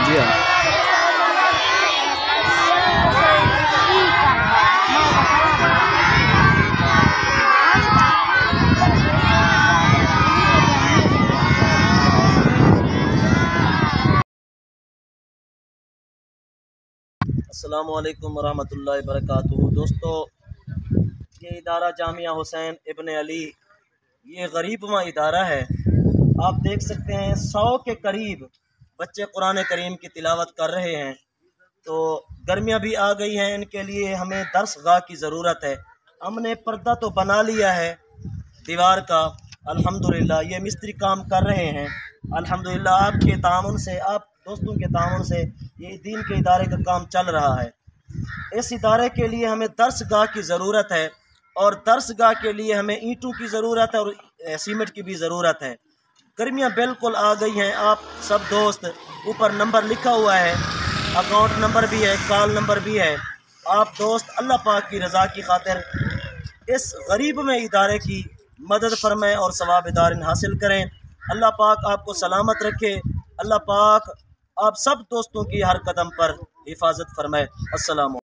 जी हाँ। अस्सलामु अलैकुम वरहमतुल्लाहि वबरकातुहू। दोस्तों, ये इदारा जामिया हुसैन इब्न अली, ये गरीबवा इदारा है। आप देख सकते हैं 100 के करीब बच्चे कुरान करीम की तिलावत कर रहे हैं। तो गर्मियाँ भी आ गई हैं, इनके लिए हमें दर्सगाह की ज़रूरत है। हमने पर्दा तो बना लिया है दीवार का, अल्हम्दुलिल्लाह। ये मिस्त्री काम कर रहे हैं अल्हम्दुलिल्लाह। आपके तामुन से, आप दोस्तों के तामुन से ये दीन के इदारे का काम चल रहा है। इस इदारे के लिए हमें दर्सगाह की ज़रूरत है, और दर्सगाह के लिए हमें ईंटों की ज़रूरत है और सीमेंट की भी ज़रूरत है। गर्मियाँ बिल्कुल आ गई हैं। आप सब दोस्त, ऊपर नंबर लिखा हुआ है, अकाउंट नंबर भी है, कॉल नंबर भी है। आप दोस्त अल्लाह पाक की रज़ा की खातिर इस गरीब में इदारे की मदद फरमाएं और सवाब दारिन हासिल करें। अल्लाह पाक आपको सलामत रखे। अल्लाह पाक आप सब दोस्तों की हर कदम पर हिफाजत फरमाए। अस्सलाम।